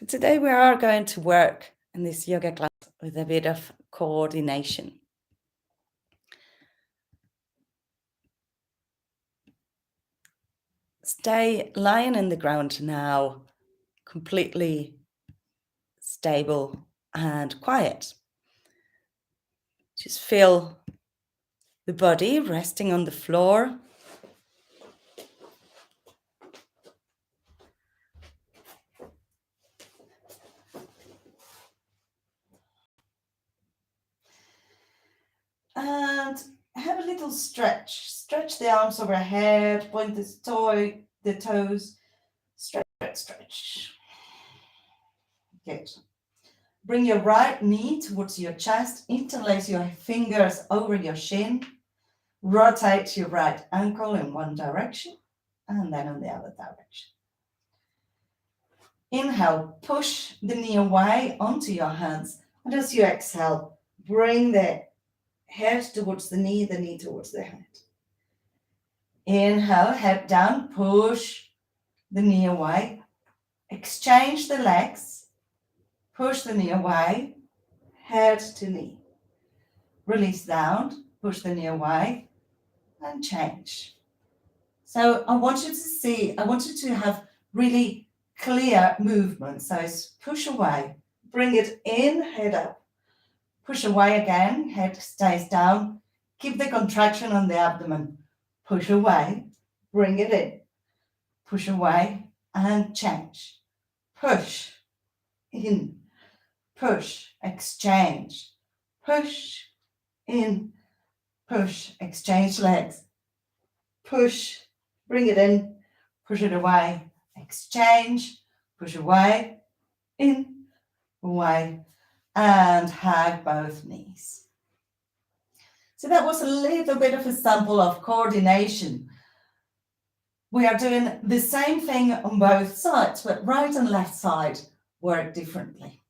So today we are going to work in this yoga class with a bit of coordination. Stay lying in the ground now, completely stable and quiet. Just feel the body resting on the floor. And have a little stretch. Stretch the arms overhead, point the toes, stretch. Good. Bring your right knee towards your chest, interlace your fingers over your shin, rotate your right ankle in one direction and then in the other direction. Inhale, push the knee away onto your hands, and as you exhale, bring the head towards the knee towards the head. Inhale, head down, push the knee away, exchange the legs, push the knee away, head to knee. Release down, push the knee away, and change. So I want you to have really clear movement. So it's push away, bring it in, head up. Push away again, head stays down. Keep the contraction on the abdomen. Push away, bring it in. Push away and change. Push, in, push, exchange. Push, in, push, exchange legs. Push, bring it in, push it away, exchange, push away, in, away, and hug both knees. So that was a little bit of a sample of coordination. We are doing the same thing on both sides, but right and left side work differently.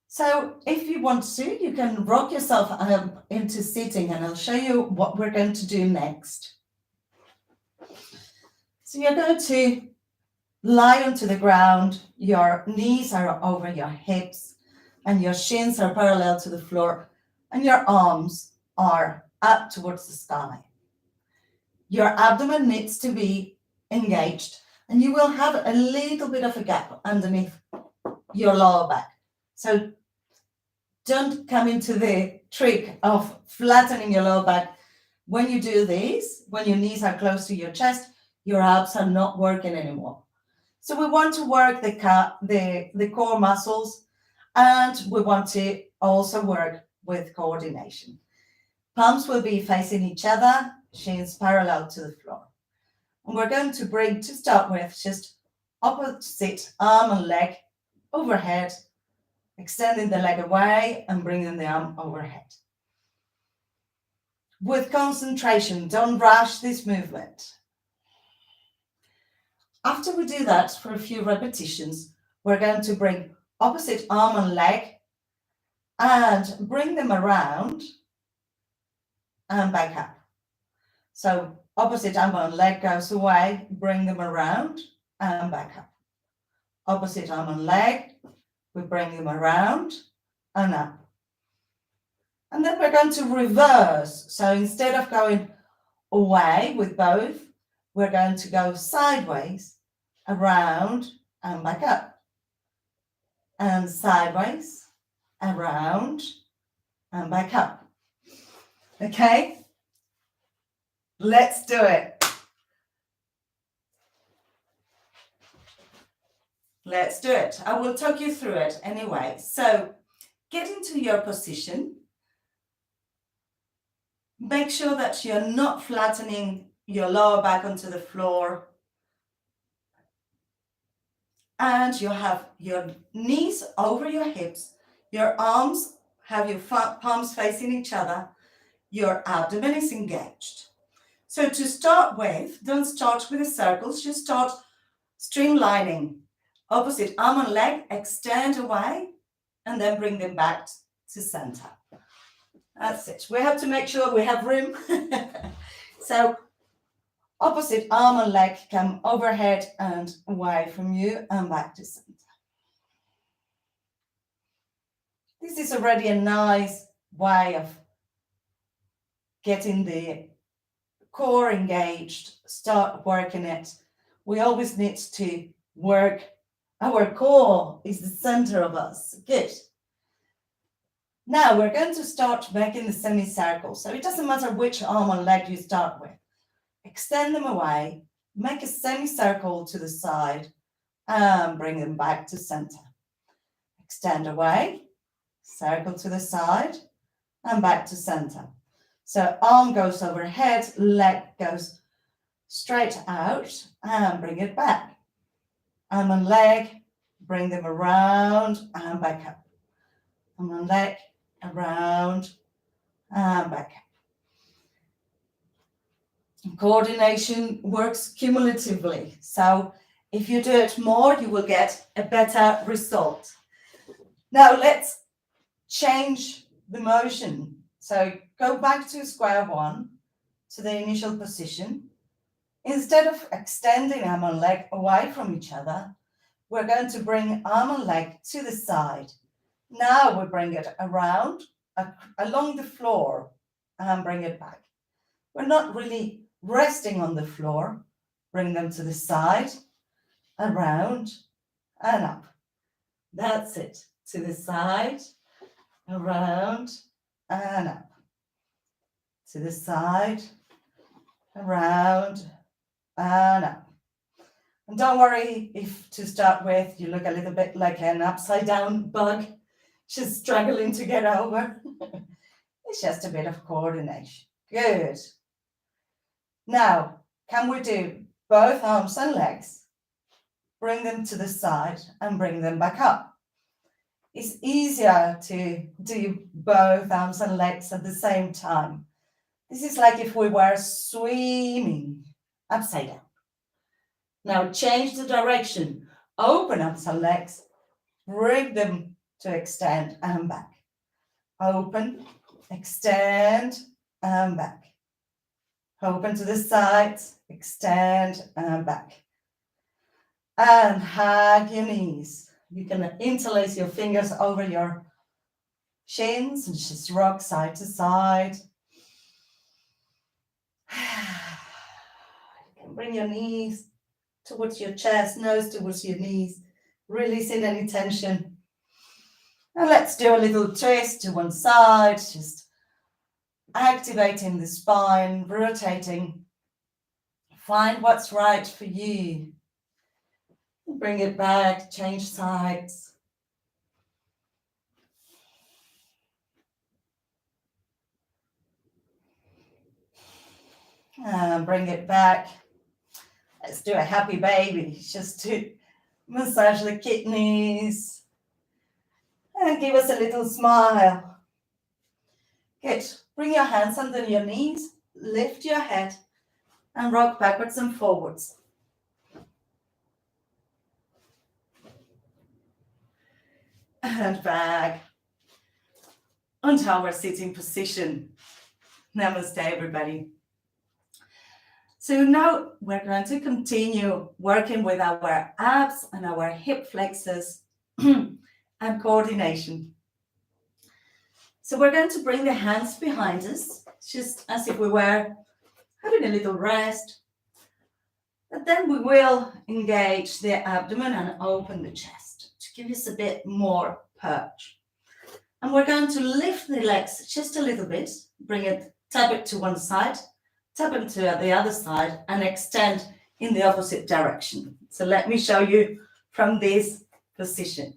So if you want to, you can rock yourself up into sitting, and I'll show you what we're going to do next. So you're going to lie onto the ground, your knees are over your hips, and your shins are parallel to the floor, and your arms are up towards the sky. Your abdomen needs to be engaged, and you will have a little bit of a gap underneath your lower back. So don't come into the trick of flattening your lower back. When you do this, when your knees are close to your chest, your abs are not working anymore. So we want to work the core muscles, and we want to also work with coordination. Palms will be facing each other, shins parallel to the floor. And we're going to bring, to start with, just opposite arm and leg overhead, extending the leg away and bringing the arm overhead. With concentration, don't rush this movement. After we do that for a few repetitions, we're going to bring opposite arm and leg and bring them around and back up. So opposite arm and leg goes away, bring them around and back up. Opposite arm and leg, we bring them around and up. And then we're going to reverse. So instead of going away with both, we're going to go sideways, around and back up. And sideways, around and back up. Okay? Let's do it. Let's do it. I will talk you through it anyway. So get into your position. Make sure that you're not flattening your lower back onto the floor. And you have your knees over your hips. Your arms have your palms facing each other. Your abdomen is engaged. So to start with, don't start with the circles, just start streamlining. Opposite arm and leg, extend away, and then bring them back to center. That's it. We have to make sure we have room. So opposite arm and leg come overhead and away from you and back to center. This is already a nice way of getting the core engaged, start working it. We always need to work. Our core is the center of us. Good. Now we're going to start making the semicircle. So it doesn't matter which arm or leg you start with. Extend them away, make a semicircle to the side, and bring them back to center. Extend away, circle to the side, and back to center. So arm goes overhead, leg goes straight out, and bring it back. Arm and leg, bring them around and back up. Arm and leg, around and back up. Coordination works cumulatively. So if you do it more, you will get a better result. Now let's change the motion. So go back to square one, to the initial position. Instead of extending arm and leg away from each other, we're going to bring arm and leg to the side. Now we bring it around, along the floor, and bring it back. We're not really resting on the floor. Bring them to the side, around, and up. That's it. To the side, around, and up. To the side, around, and up. And don't worry if to start with you look a little bit like an upside down bug, just struggling to get over. It's just a bit of coordination. Good. Now, can we do both arms and legs? Bring them to the side and bring them back up. It's easier to do both arms and legs at the same time. This is like if we were swimming upside down. Now change the direction. Open arms and legs. Bring them to extend and back. Open, extend, and back. Open to the sides, extend, and back. And hug your knees. You can interlace your fingers over your shins and just rock side to side. You can bring your knees towards your chest, nose towards your knees, releasing any tension. And let's do a little twist to one side, just activating the spine, rotating. Find what's right for you. Bring it back, change sides. And bring it back. Let's do a happy baby, just to massage the kidneys and give us a little smile. Good. Bring your hands under your knees, lift your head, and rock backwards and forwards. And back onto our sitting position. Namaste, everybody. So now we're going to continue working with our abs and our hip flexors and coordination. So we're going to bring the hands behind us, just as if we were having a little rest. But then we will engage the abdomen and open the chest to give us a bit more perch. And we're going to lift the legs just a little bit, tap it to one side, tap it to the other side, and extend in the opposite direction. So let me show you from this position.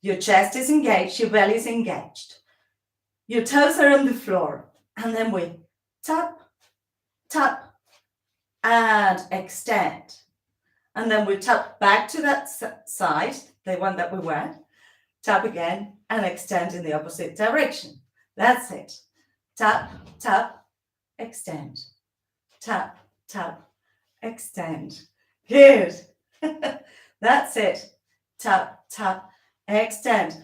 Your chest is engaged, your belly is engaged. Your toes are on the floor, and then we tap, tap, and extend. And then we tap back to that side, the one that we were, tap again, and extend in the opposite direction. That's it. Tap, tap, extend. Tap, tap, extend. Good. That's it. Tap, tap, extend.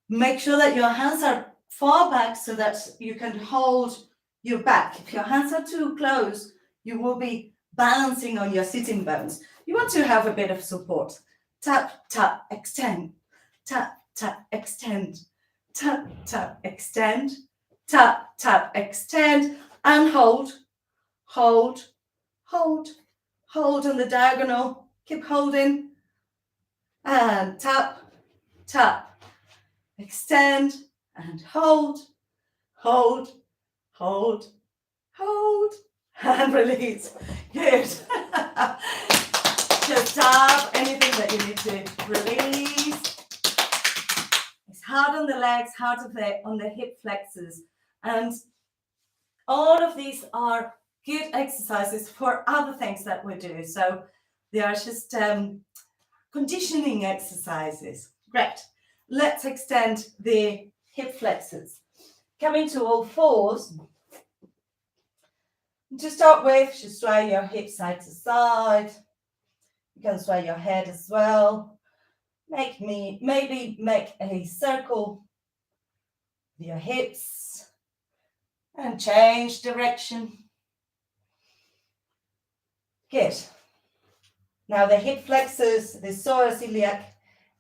Make sure that your hands are far back so that you can hold your back. If your hands are too close, you will be balancing on your sitting bones. You want to have a bit of support. Tap, tap, extend. Tap, tap, extend. tap, tap, extend, tap, tap, extend, and hold, hold, hold, hold on the diagonal, keep holding, and tap, tap, extend, and hold, hold, hold, hold, and release. Good. Just tap anything that you need to release. It's hard on the legs, hard on the hip flexors. And all of these are good exercises for other things that we do. So they are just conditioning exercises. Great. Let's extend the hip flexors. Coming to all fours. To start with, just sway your hips side to side. You can sway your head as well. Maybe make a circle with your hips and change direction. Good. Now the hip flexors, the psoas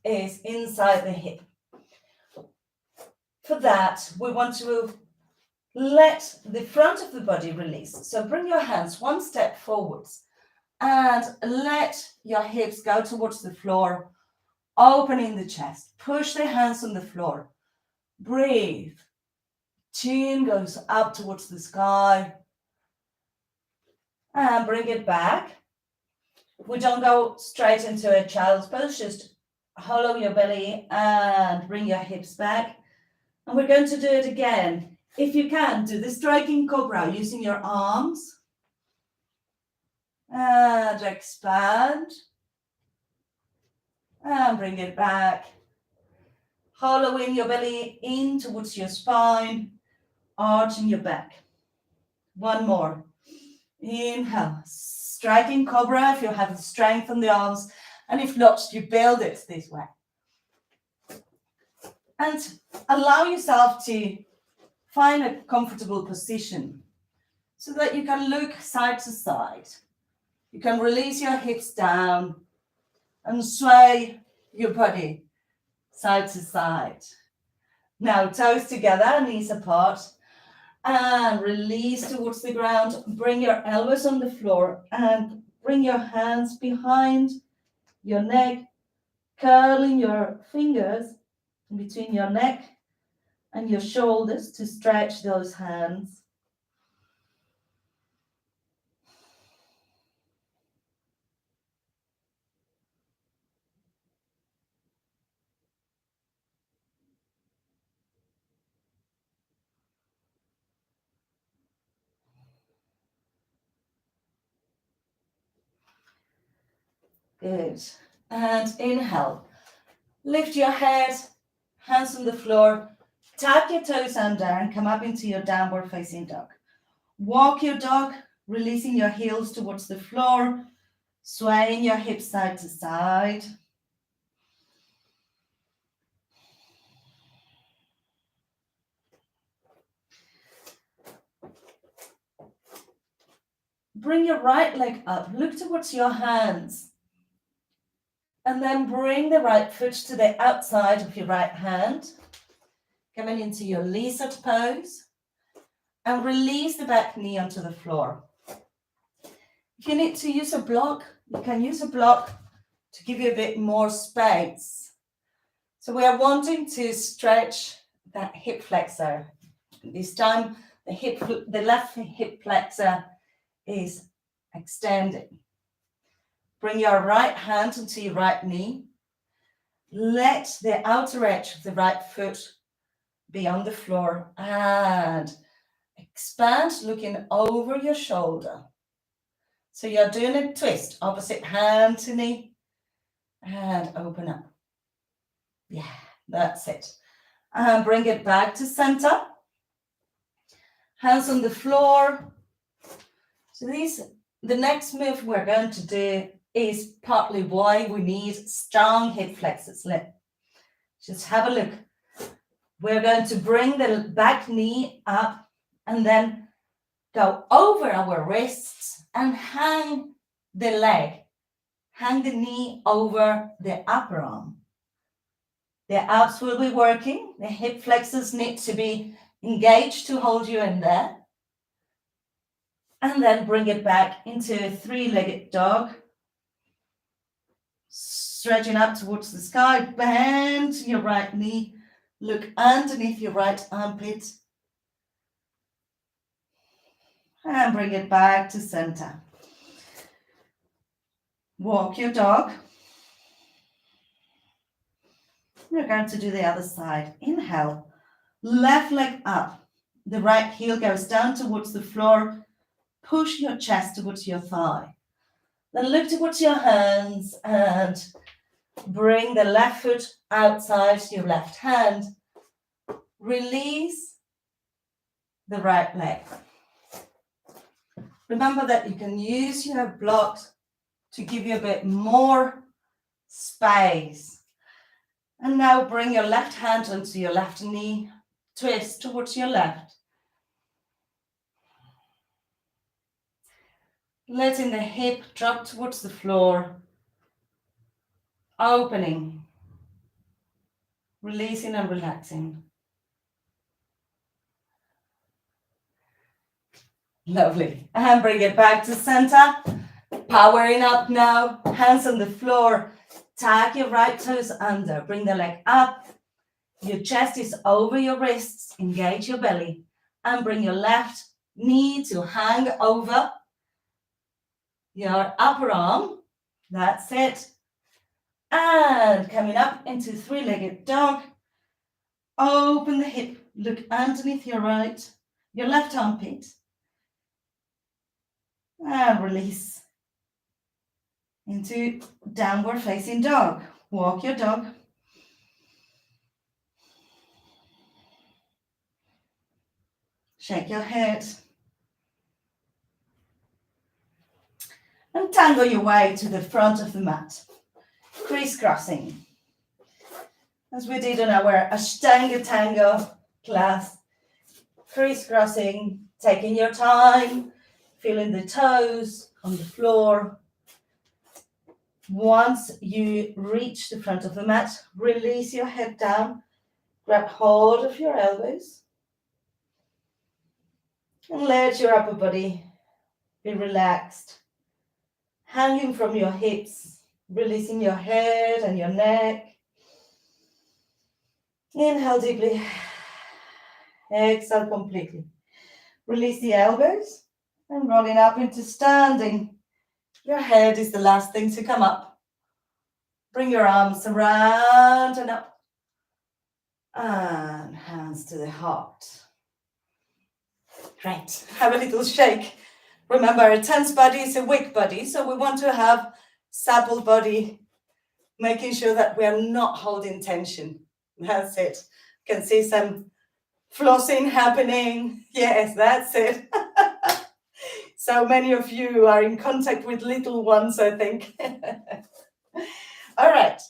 is inside the hip. For that, we want to let the front of the body release. So bring your hands one step forwards and let your hips go towards the floor, opening the chest. Push the hands on the floor. Breathe. Chin goes up towards the sky. And bring it back. We don't go straight into a child's pose, just hollow your belly and bring your hips back. And we're going to do it again. If you can, do the striking cobra using your arms. And expand. And bring it back. Hollowing your belly in towards your spine, arching your back. One more. Inhale. Striking cobra if you have the strength on the arms. And if not, you build it this way. And allow yourself to find a comfortable position so that you can look side to side. You can release your hips down and sway your body side to side. Now toes together, knees apart, and release towards the ground. Bring your elbows on the floor and bring your hands behind your neck, curling your fingers between your neck and your shoulders to stretch those hands. Good. And inhale. Lift your head, hands on the floor. Tap your toes under and come up into your downward facing dog. Walk your dog, releasing your heels towards the floor, swaying your hips side to side. Bring your right leg up, look towards your hands. And then bring the right foot to the outside of your right hand, coming into your lizard pose. And release the back knee onto the floor. If you need to use a block, you can use a block to give you a bit more space. So we are wanting to stretch that hip flexor. This time, the left hip flexor is extending. Bring your right hand onto your right knee. Let the outer edge of the right foot be on the floor and expand, looking over your shoulder. So you're doing a twist, opposite hand to knee, and open up. Yeah, that's it. And bring it back to center. Hands on the floor. So the next move we're going to do is partly why we need strong hip flexors. Just have a look. We're going to bring the back knee up and then go over our wrists and hang the knee over the upper arm. The abs will be working. The hip flexors need to be engaged to hold you in there. And then bring it back into a three-legged dog. Stretching up towards the sky. Bend your right knee. Look underneath your right armpit. And bring it back to center. Walk your dog. We're going to do the other side. Inhale. Left leg up. The right heel goes down towards the floor. Push your chest towards your thigh. Then look towards your hands and bring the left foot outside your left hand. Release the right leg. Remember that you can use your blocks to give you a bit more space. And now bring your left hand onto your left knee. Twist towards your left. Letting the hip drop towards the floor. Opening. Releasing and relaxing. Lovely. And bring it back to center. Powering up now. Hands on the floor. Tag your right toes under. Bring the leg up. Your chest is over your wrists. Engage your belly. And bring your left knee to hang over your upper arm. That's it. And coming up into three-legged dog. Open the hip. Look underneath your left armpit. And release into downward facing dog. Walk your dog. Shake your head. And tango your way to the front of the mat. Crisscrossing. As we did on our Ashtanga Tango class. Crisscrossing, taking your time, feeling the toes on the floor. Once you reach the front of the mat, release your head down, grab hold of your elbows, and let your upper body be relaxed, hanging from your hips, releasing your head and your neck. Inhale deeply, exhale completely. Release the elbows and rolling up into standing. Your head is the last thing to come up. Bring your arms around and up. And hands to the heart. Great. Have a little shake. Remember, a tense body is a weak body, so we want to have supple body, making sure that we are not holding tension. That's it. You can see some flossing happening. Yes, that's it. So many of you are in contact with little ones, I think. All right.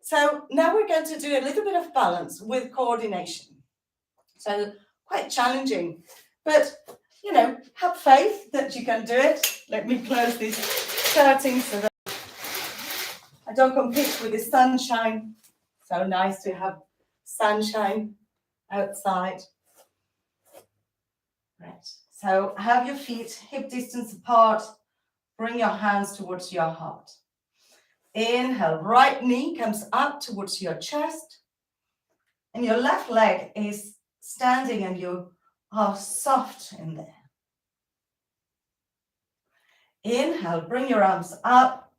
So now we're going to do a little bit of balance with coordination. So quite challenging, but have faith that you can do it. Let me close this curtain so that I don't compete with the sunshine. So nice to have sunshine outside. Right. So have your feet hip distance apart. Bring your hands towards your heart. Inhale, right knee comes up towards your chest. And your left leg is standing and you are soft in there. Inhale, bring your arms up.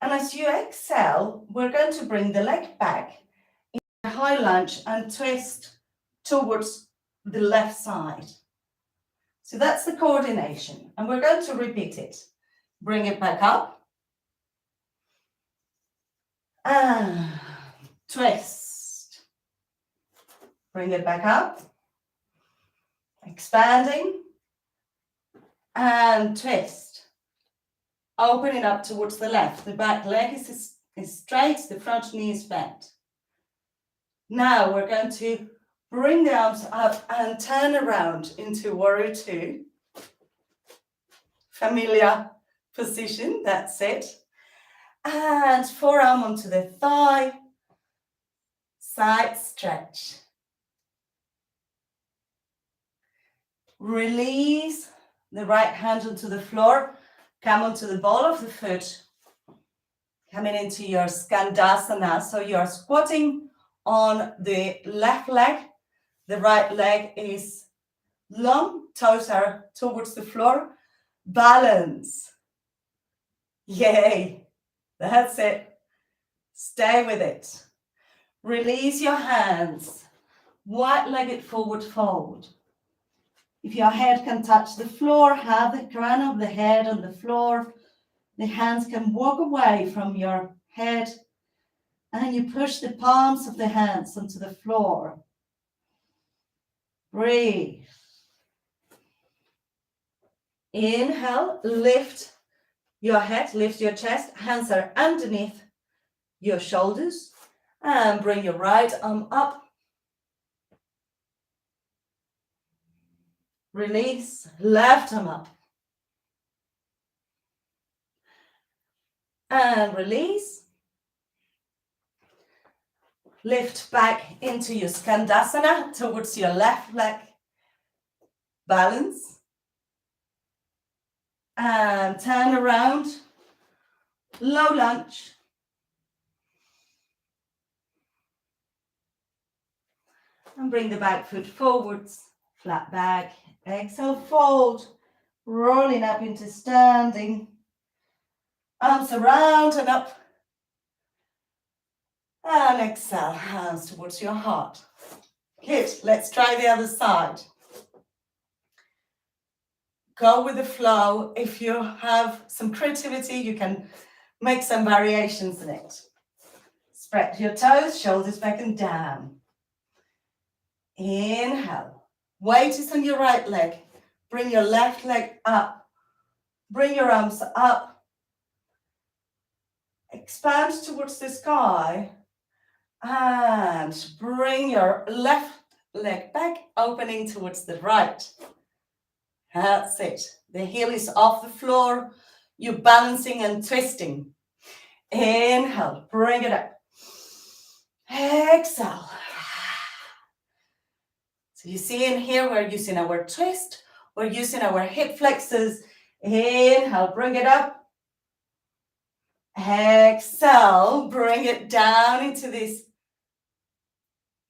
And as you exhale, we're going to bring the leg back in a high lunge and twist towards the left side. So that's the coordination. And we're going to repeat it. Bring it back up. And twist. Bring it back up. Expanding. And twist. Opening up towards the left. The back leg is straight. The front knee is bent. Now we're going to bring the arms up and turn around into warrior two. Familiar position, that's it. And forearm onto the thigh. Side stretch. Release the right hand onto the floor. Come onto the ball of the foot. Coming into your Skandasana. So you're squatting on the left leg. The right leg is long. Toes are towards the floor. Balance. Yay. That's it. Stay with it. Release your hands. Wide-legged forward fold. If your head can touch the floor, have the crown of the head on the floor. The hands can walk away from your head, and you push the palms of the hands onto the floor. Breathe. Inhale, lift your head, lift your chest. Hands are underneath your shoulders, and bring your right arm up. Release, left arm up. And release. Lift back into your Skandasana towards your left leg. Balance. And turn around. Low lunge. And bring the back foot forwards. Flat back. Exhale, fold. Rolling up into standing. Arms around and up. And exhale, hands towards your heart. Good. Let's try the other side. Go with the flow. If you have some creativity, you can make some variations in it. Spread your toes, shoulders back and down. Inhale. Weight is on your right leg. Bring your left leg up. Bring your arms up. Expand towards the sky. And bring your left leg back, opening towards the right. That's it. The heel is off the floor. You're balancing and twisting. Inhale, bring it up. Exhale. So you see in here, we're using our twist. We're using our hip flexors. Inhale, bring it up. Exhale, bring it down into this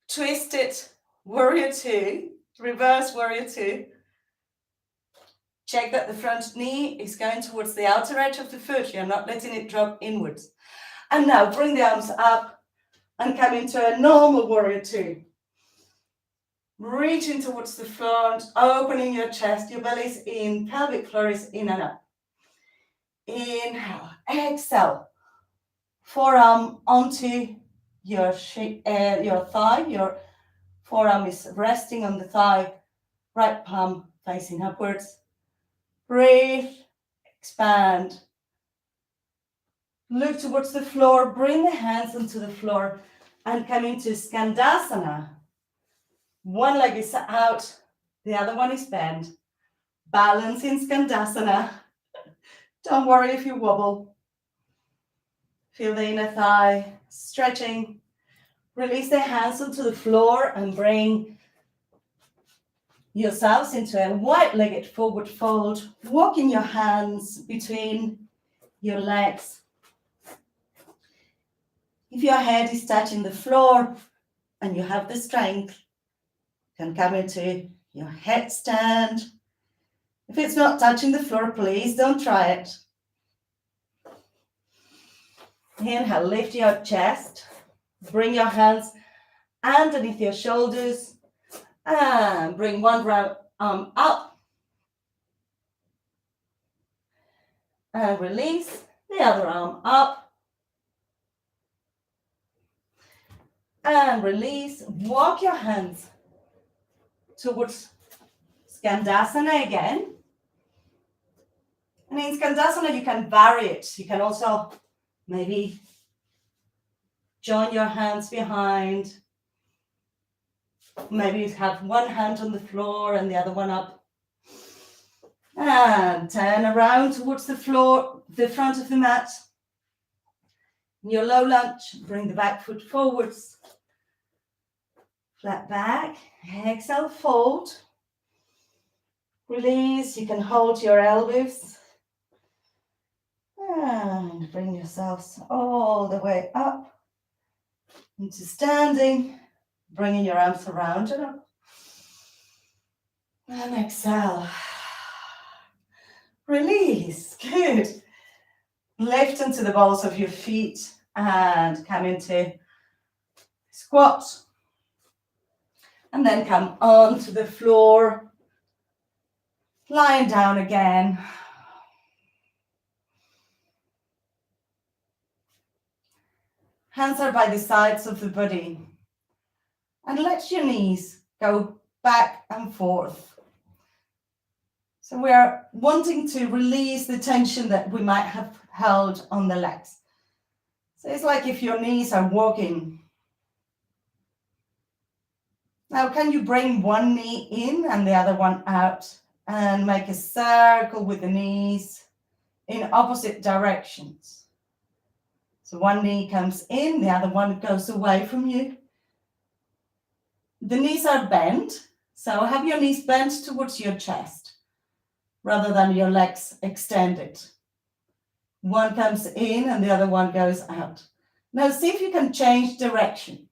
twisted warrior two, reverse warrior two. Check that the front knee is going towards the outer edge of the foot. You're not letting it drop inwards. And now bring the arms up and come into a normal warrior two. Reaching towards the front, opening your chest, your belly is in, pelvic floor is in and up. Inhale, exhale. Forearm onto your thigh. Your forearm is resting on the thigh, right palm facing upwards. Breathe, expand. Look towards the floor, bring the hands onto the floor and come into Skandasana. One leg is out, the other one is bent. Balance in Skandasana. Don't worry if you wobble. Feel the inner thigh stretching. Release the hands onto the floor and bring yourselves into a wide-legged forward fold. Walking your hands between your legs. If your head is touching the floor and you have the strength, you can come into your headstand. If it's not touching the floor, please don't try it. Inhale, lift your chest. Bring your hands underneath your shoulders. And bring one arm up. And release the other arm up. And release. Walk your hands towards Skandasana again. And in Skandasana, you can vary it. You can also maybe join your hands behind. Maybe you have one hand on the floor and the other one up. And turn around towards the floor, the front of the mat. In your low lunge, bring the back foot forwards. Flat back. Exhale, fold. Release. You can hold your elbows. And bring yourselves all the way up into standing. Bringing your arms around you. And exhale. Release. Good. Lift into the balls of your feet and come into squat. And then come onto the floor. Lying down again. Hands are by the sides of the body. And let your knees go back and forth. So we are wanting to release the tension that we might have held on the legs. So it's like if your knees are walking. Now, can you bring one knee in and the other one out and make a circle with the knees in opposite directions? So one knee comes in, the other one goes away from you. The knees are bent, so have your knees bent towards your chest rather than your legs extended. One comes in and the other one goes out. Now see if you can change direction.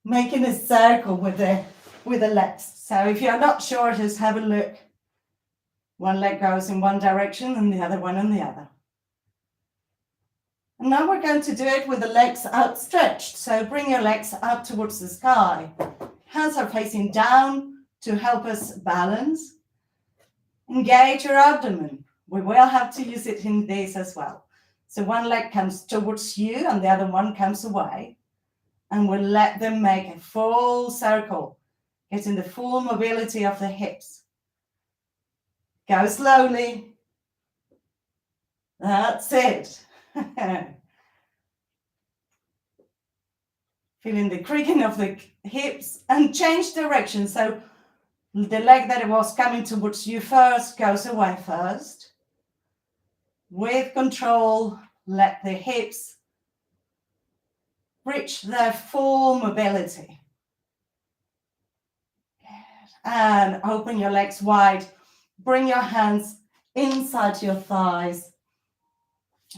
Making a circle with the legs. So if you're not sure, just have a look. One leg goes in one direction and the other one in the other. And now we're going to do it with the legs outstretched. So bring your legs up towards the sky. Hands are facing down to help us balance. Engage your abdomen. We will have to use it in this as well. So one leg comes towards you and the other one comes away. And we'll let them make a full circle, getting the full mobility of the hips. Go slowly. That's it. Feeling the creaking of the hips and change direction. So the leg that was coming towards you first goes away first. With control, let the hips reach their full mobility. And open your legs wide. Bring your hands inside your thighs.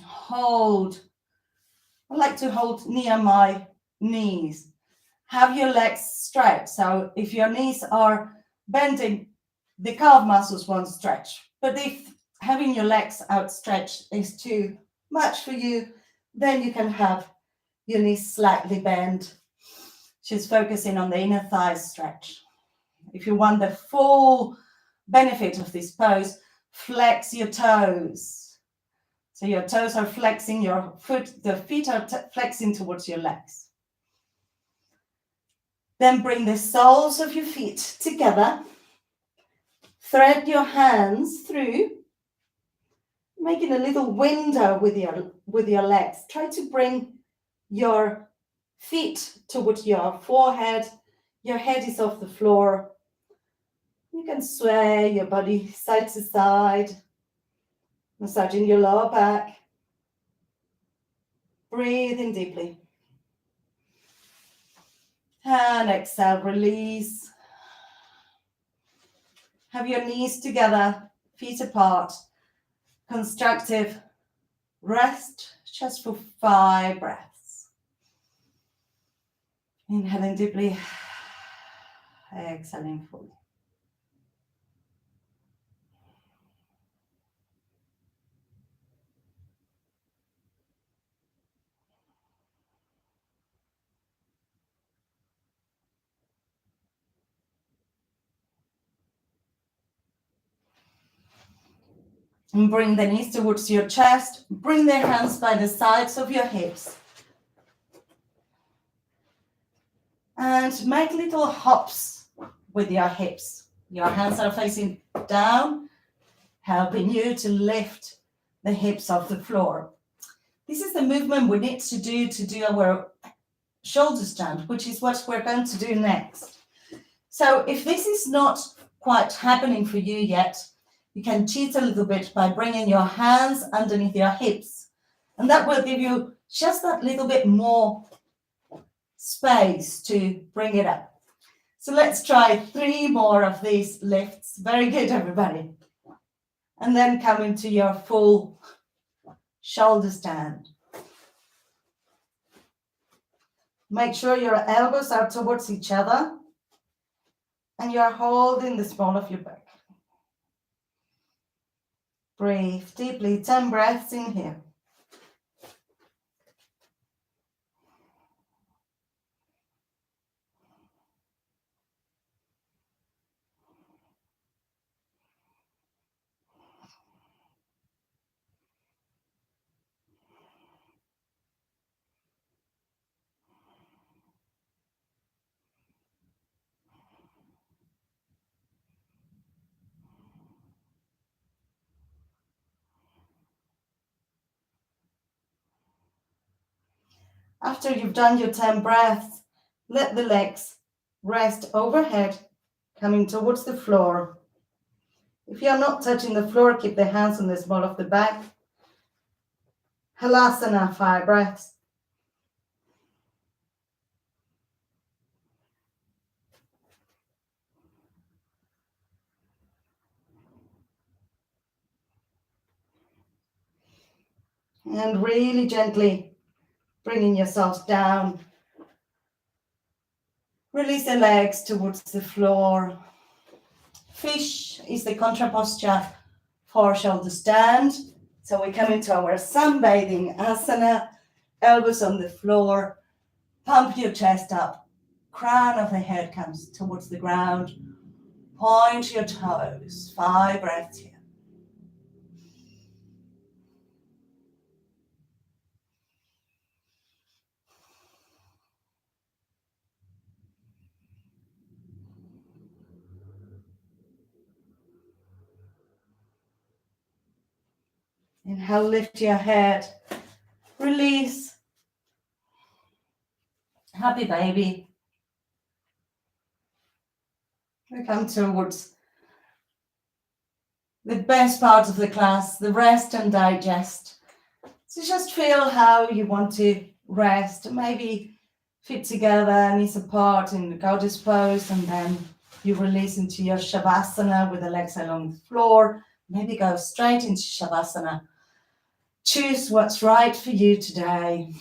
Hold. I like to hold near my knees. Have your legs straight. So if your knees are bending, the calf muscles won't stretch. But if having your legs outstretched is too much for you, then you can have your knees slightly bent. Just focusing on the inner thigh stretch. If you want the full benefit of this pose, flex your toes. So your toes are flexing, the feet are flexing towards your legs. Then bring the soles of your feet together. Thread your hands through, making a little window with your legs. Try to bring your feet towards your forehead. Your head is off the floor. You can sway your body side to side, massaging your lower back. Breathe in deeply. And exhale, release. Have your knees together, feet apart. Constructive rest just for 5 breaths. Inhaling deeply, exhaling fully. And bring the knees towards your chest. Bring the hands by the sides of your hips. And make little hops with your hips. Your hands are facing down, helping you to lift the hips off the floor. This is the movement we need to do our shoulder stand, which is what we're going to do next. So if this is not quite happening for you yet, you can cheat a little bit by bringing your hands underneath your hips. And that will give you Just that little bit more space to bring it up. So let's try 3 more of these lifts. Very good, everybody. And then come into your full shoulder stand. Make sure your elbows are towards each other and you're holding the small of your back. Breathe deeply, 10 breaths in here. After you've done your 10 breaths, let the legs rest overhead, coming towards the floor. If you're not touching the floor, keep the hands on the small of the back. Halasana, 5 breaths. And really gently bringing yourself down. Release the legs towards the floor. Fish is the contra posture for shoulder stand. So we come into our sunbathing asana, elbows on the floor, pump your chest up, crown of the head comes towards the ground, point your toes, 5 breaths here. Inhale, lift your head, release, happy baby. We come towards the best part of the class, the rest and digest. So just feel how you want to rest, maybe feet together, knees apart in the goddess pose, and then you release into your shavasana with the legs along the floor. Maybe go straight into shavasana. Choose what's right for you today.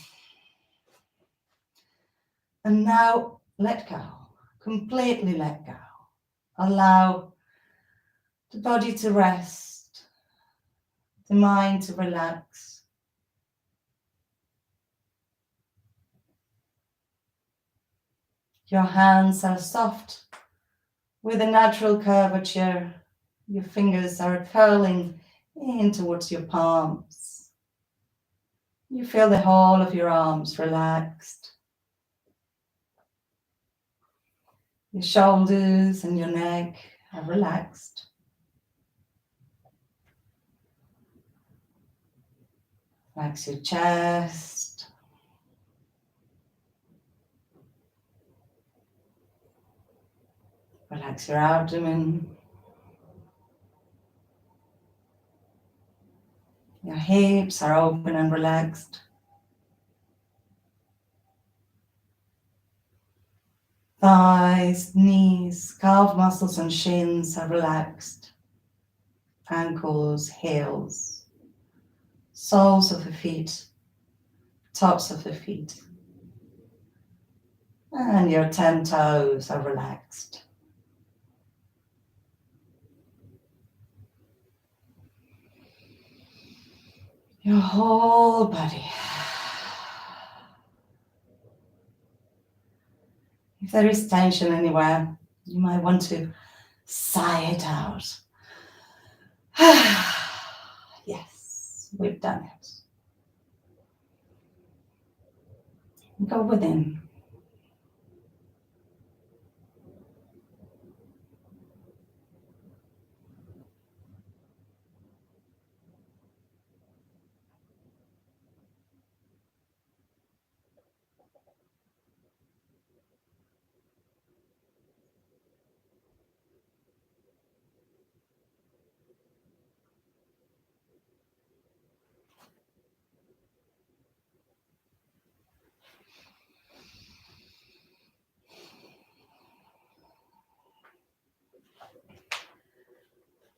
And now let go, completely let go. Allow the body to rest, the mind to relax. Your hands are soft with a natural curvature. Your fingers are curling in towards your palms. You feel the whole of your arms relaxed. Your shoulders and your neck are relaxed. Relax your chest. Relax your abdomen. Your hips are open and relaxed. Thighs, knees, calf muscles and shins are relaxed. Ankles, heels, soles of the feet, tops of the feet. And your 10 toes are relaxed. Your whole body. If there is tension anywhere, you might want to sigh it out. Yes, we've done it. Go within.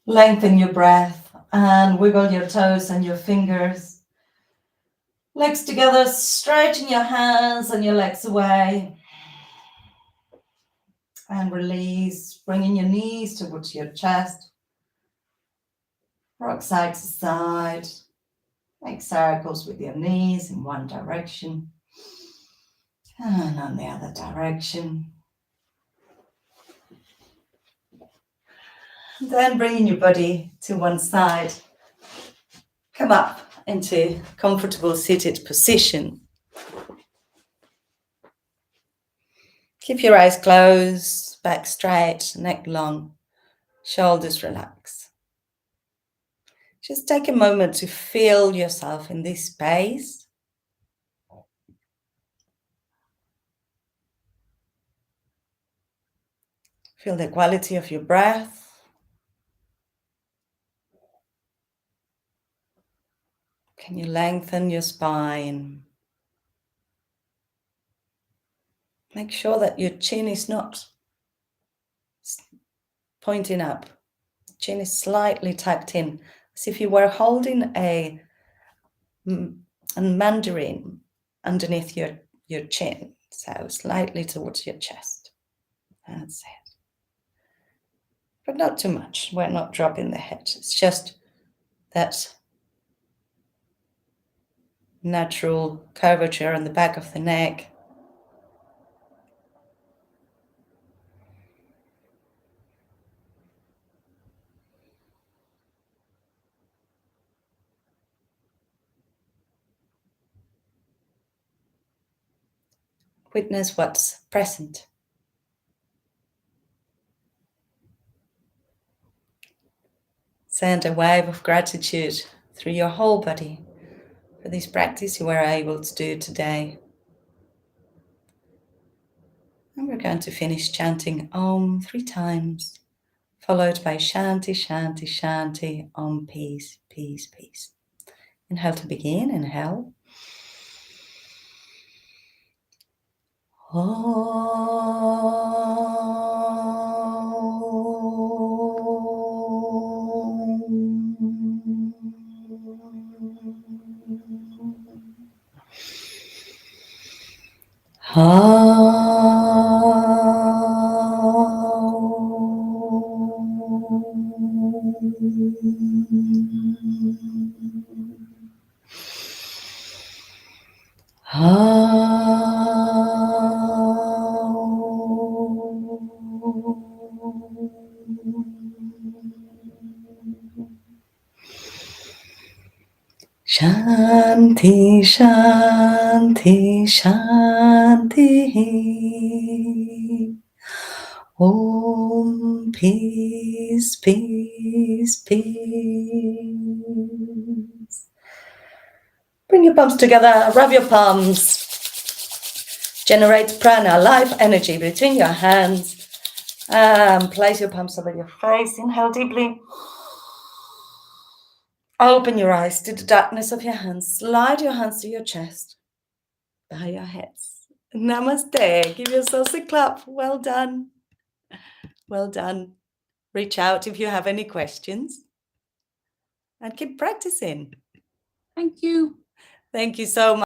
Lengthen your breath and wiggle your toes and your fingers. Legs together, stretching your hands and your legs away. And release, bringing your knees towards your chest. Rock side to side. Make circles with your knees in one direction and on the other direction. And then bringing your body to one side. Come up into comfortable seated position. Keep your eyes closed, back straight, neck long, shoulders relaxed. Just take a moment to feel yourself in this space. Feel the quality of your breath. Can you lengthen your spine? Make sure that your chin is not pointing up. Chin is slightly tucked in, as if you were holding a mandarin underneath your chin. So slightly towards your chest. That's it. But not too much. We're not dropping the head. It's just that natural curvature on the back of the neck. Witness what's present. Send a wave of gratitude through your whole body for this practice you were able to do today. And we're going to finish chanting Om 3 times, followed by Shanti, Shanti, Shanti, Om, peace, peace, peace. Inhale to begin, inhale. Shanti, Shanti, Shanti. Om, peace, peace, peace. Bring your palms together, rub your palms. Generate prana, life energy between your hands. Place your palms over your face. Inhale deeply. Open your eyes to the darkness of your hands. Slide your hands to your chest. Bow your heads. Namaste. Give yourselves a clap. Well done. Well done. Reach out if you have any questions. And keep practicing. Thank you. Thank you so much.